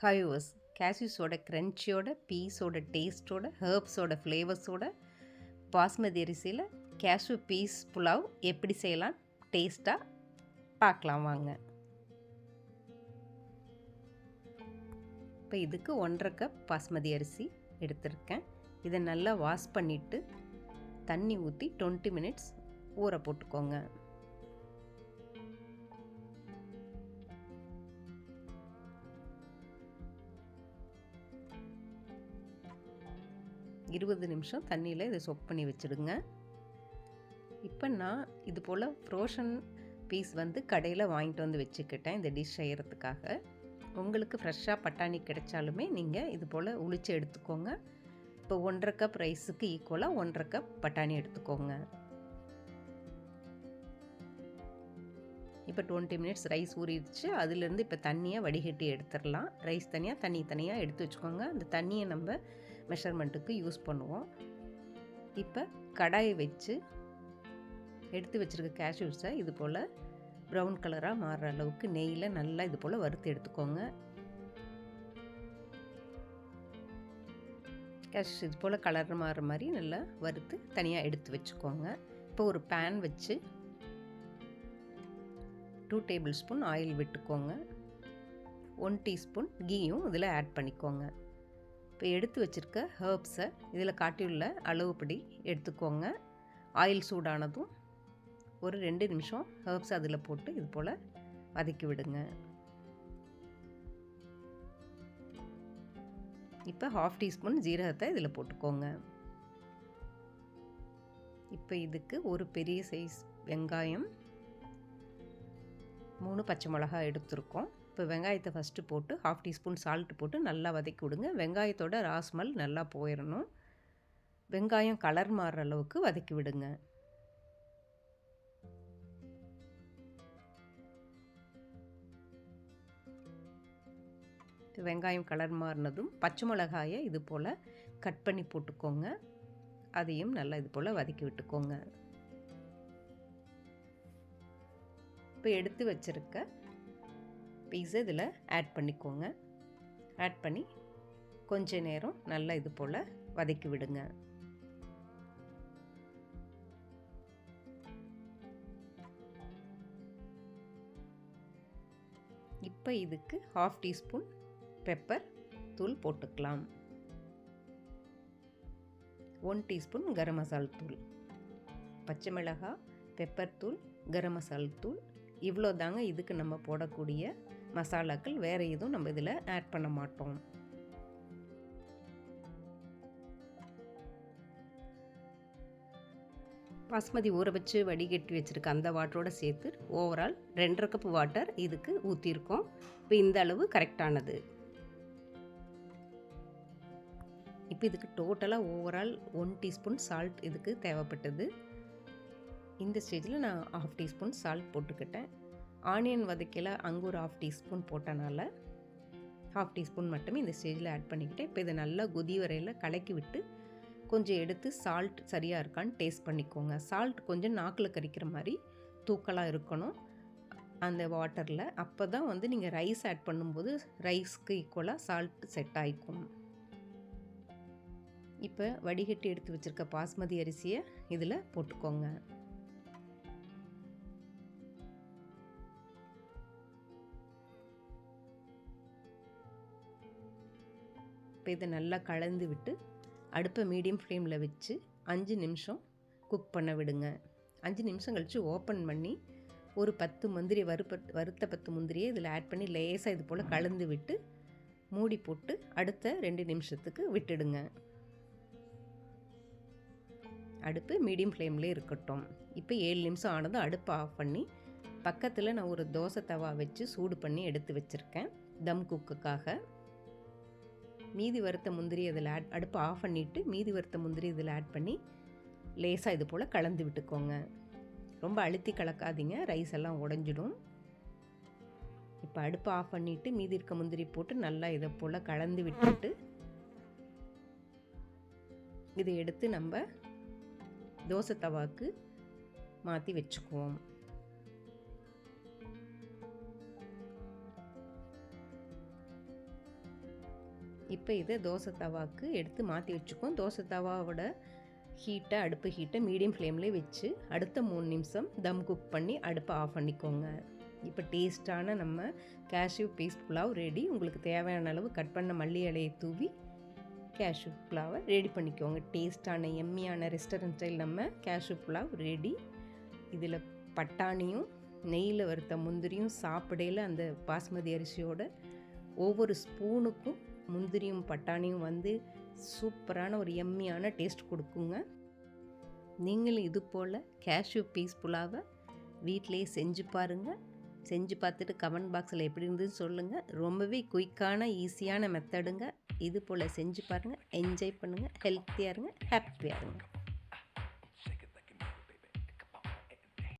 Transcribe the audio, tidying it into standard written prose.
Hi viewers, கேஷ்யூஸோட க்ரன்ச்சியோட, பீஸோட டேஸ்ட்டோட, ஹர்ப்ஸோட ஃப்ளேவர்ஸோட பாஸ்மதி அரிசியில் cashew piece pulao எப்படி செய்யலாம் டேஸ்ட்டாக பார்க்கலாம் வாங்க. இப்போ இதுக்கு 1.5 கப் பாஸ்மதி அரிசி எடுத்திருக்கேன். இதை நல்லா வாஷ் பண்ணிவிட்டு தண்ணி ஊற்றி 20 மினிட்ஸ் ஊற போட்டுக்கோங்க. இருபது நிமிஷம் தண்ணியில் இதை சொக் பண்ணி வச்சுடுங்க. இப்போ நான் இது போல் ஃப்ரோஷன் பீஸ் கடையில் வாங்கிட்டு வந்து வச்சுக்கிட்டேன் இந்த டிஷ் செய்கிறதுக்காக. உங்களுக்கு ஃப்ரெஷ்ஷாக பட்டாணி கிடைச்சாலுமே நீங்கள் இது போல் உளிச்சு எடுத்துக்கோங்க. இப்போ 1.5 கப் ரைஸுக்கு ஈக்குவலாக 1.5 கப் பட்டாணி எடுத்துக்கோங்க. இப்போ 20 மினிட்ஸ் ரைஸ் ஊறிடுச்சு. அதுலேருந்து இப்போ தண்ணியை வடிகட்டி எடுத்துடலாம். ரைஸ் தனியாக, தண்ணி தனியாக எடுத்து வச்சுக்கோங்க. அந்த தண்ணியை நம்ம மெஷர்மெண்ட்டுக்கு யூஸ் பண்ணுவோம். இப்போ கடாயை வச்சு எடுத்து வச்சுருக்க கேஷ்யூஸை இது போல் ப்ரௌன் கலராக மாறுற அளவுக்கு நெய்யில் நல்லா இது போல் வறுத்து எடுத்துக்கோங்க. கேஷ்யூஸ் இது போல் கலர் மாறுற மாதிரி நல்லா வறுத்து தனியாக எடுத்து வச்சுக்கோங்க. இப்போ ஒரு பேன் வச்சு 2 டேபிள் ஸ்பூன் ஆயில் விட்டுக்கோங்க. 1 டீஸ்பூன் கீயும் இதில் ஆட் பண்ணிக்கோங்க. இப்போ எடுத்து வச்சுருக்க ஹர்ப்ஸை இதில் காட்டியுள்ள அளவுப்படி எடுத்துக்கோங்க. ஆயில் சூடானதும் ஒரு 2 நிமிஷம் ஹர்ப்ஸ் அதில் போட்டு இது போல் வதக்கி விடுங்க. இப்போ 1/2 டீஸ்பூன் ஜீரகத்தை இதில் போட்டுக்கோங்க. இப்போ இதுக்கு ஒரு பெரிய சைஸ் வெங்காயம், 3 பச்சை மிளகாய் எடுத்துருக்கோம். இப்போ வெங்காயத்தை ஃபஸ்ட்டு போட்டு 1/2 டீஸ்பூன் சால்ட்டு போட்டு நல்லா வதக்கி விடுங்க. வெங்காயத்தோட ராஸ்மல் நல்லா போயிடணும். வெங்காயம் கலர் மாறுற அளவுக்கு வதக்கி விடுங்க. வெங்காயம் கலர் மாறினதும் பச்சை மிளகாயை இது போல் கட் பண்ணி போட்டுக்கோங்க. அதையும் நல்லா இது போல் வதக்கி விட்டுக்கோங்க. இப்போ எடுத்து வச்சுருக்க பீஸை இதில் ஆட் பண்ணிக்கோங்க. ஆட் பண்ணி கொஞ்ச நேரம் நல்லா இது போல் வதக்கி விடுங்க. இப்போ இதுக்கு 1/2 டீஸ்பூன் பெப்பர் தூள் போட்டுக்கலாம். 1 டீஸ்பூன் கரம் மசால் தூள், பச்சை மிளகாய், பெப்பர் தூள், கரம் மசால் தூள், இவ்வளோ தாங்க இதுக்கு நம்ம போடக்கூடிய மசாலாக்கள். வேறு எதுவும் நம்ம இதில் ஆட் பண்ண மாட்டோம். பாஸ்மதி ஊற வச்சு வடிகட்டி வச்சுருக்க அந்த வாட்டரோடு சேர்த்து ஓவரால் 2.5 கப் வாட்டர் இதுக்கு ஊற்றிருக்கோம். இப்போ இந்த அளவு கரெக்டானது. இப்போ இதுக்கு டோட்டலாக ஓவரால் 1 டீஸ்பூன் சால்ட் இதுக்கு தேவைப்பட்டது. இந்த ஸ்டேஜில் நான் 1/2 டீஸ்பூன் சால்ட் போட்டுக்கிட்டேன். ஆனியன் வதக்கையில் அங்கே ஒரு 1/2 டீஸ்பூன் போட்டனால 1/2 டீஸ்பூன் மட்டுமே இந்த ஸ்டேஜில் ஆட் பண்ணிக்கிட்டேன். இப்போ இதை நல்லா கொதி வரையில் கலக்கி விட்டு கொஞ்சம் எடுத்து சால்ட் சரியாக இருக்கான்னு டேஸ்ட் பண்ணிக்கோங்க. சால்ட் கொஞ்சம் நாக்கில் கரிக்கிற மாதிரி தூக்கலாக இருக்கணும் அந்த வாட்டரில். அப்போ தான் நீங்கள் ரைஸ் ஆட் பண்ணும்போது ரைஸ்க்கு ஈக்குவலாக சால்ட் செட் ஆகிக்கும். இப்போ வடிகட்டி எடுத்து வச்சுருக்க பாஸ்மதி அரிசியை இதில் போட்டுக்கோங்க. இப்போ இதை நல்லா கலந்து விட்டு அடுப்பை மீடியம் ஃப்ளேமில் வச்சு 5 நிமிஷம் குக் பண்ண விடுங்க. 5 நிமிஷம் கழித்து ஓப்பன் பண்ணி ஒரு 10 முந்திரி வறுத்த 10 முந்திரியை இதில் ஆட் பண்ணி லேசாக இது போல் கலந்து விட்டு மூடி போட்டு அடுத்த 2 நிமிஷத்துக்கு விட்டுடுங்க. அடுப்பு மீடியம் ஃப்ளேம்லேயே இருக்கட்டும். இப்போ 7 நிமிஷம் ஆனதும் அடுப்பை ஆஃப் பண்ணி பக்கத்தில் நான் ஒரு தோசை தவா வச்சு சூடு பண்ணி எடுத்து வச்சுருக்கேன் தம் குக்குக்காக. மீதி வறுத்த முந்திரி இதில் அடுப்பை ஆஃப் பண்ணிவிட்டு மீதி வறுத்த முந்திரி இதில் ஆட் பண்ணி லேசாக இது போல் கலந்து விட்டுக்கோங்க. ரொம்ப அழுத்தி கலக்காதீங்க, ரைஸ் எல்லாம் உடஞ்சிடும். இப்போ அடுப்பை ஆஃப் பண்ணிவிட்டு மீதி இருக்க முந்திரி போட்டு நல்லா இதை போல் கலந்து விட்டுட்டு இதை எடுத்து நம்ம தோசை தவாக்கு மாற்றி வச்சுக்குவோம். இப்போ இதை தோசை தவாவுக்கு எடுத்து மாற்றி வச்சுக்குவோம். தோசை தவாவோட அடுப்பு ஹீட்டை மீடியம் ஃப்ளேம்லேயே வச்சு அடுத்த 3 நிமிஷம் தம் குக் பண்ணி அடுப்பை ஆஃப் பண்ணிக்கோங்க. இப்போ டேஸ்ட்டான நம்ம கேஷ்யூ பீஸ் புலாவ் ரெடி. உங்களுக்கு தேவையான அளவு கட் பண்ண மல்லி இலையை தூவி கேஷ்யூ புலாவை ரெடி பண்ணிக்கோங்க. டேஸ்ட்டான எம்மியான ரெஸ்டாரண்ட் ஸ்டைல் நம்ம கேஷ்யூ புலாவ் ரெடி. இதில் பட்டாணியும் நெய்யில் வறுத்த முந்திரியும் சாப்பிடையில் அந்த பாஸ்மதி அரிசியோட ஒவ்வொரு ஸ்பூனுக்கும் முந்திரியும் பட்டாணியும் வந்து சூப்பரான ஒரு எம்மியான டேஸ்ட் கொடுக்குங்க. நீங்களும் இது போல் கேஷ்யூ பீஸ் புலாவை வீட்டிலையே செஞ்சு பாருங்கள். செஞ்சு பார்த்துட்டு கமெண்ட் பாக்ஸில் எப்படி இருந்ததுன்னு சொல்லுங்கள். ரொம்பவே குயிக்கான ஈஸியான மெத்தடுங்க. இது போல் செஞ்சு பாருங்கள். என்ஜாய் பண்ணுங்கள். ஹெல்த்தியாக இருங்க. ஹாப்பியாக இருங்க.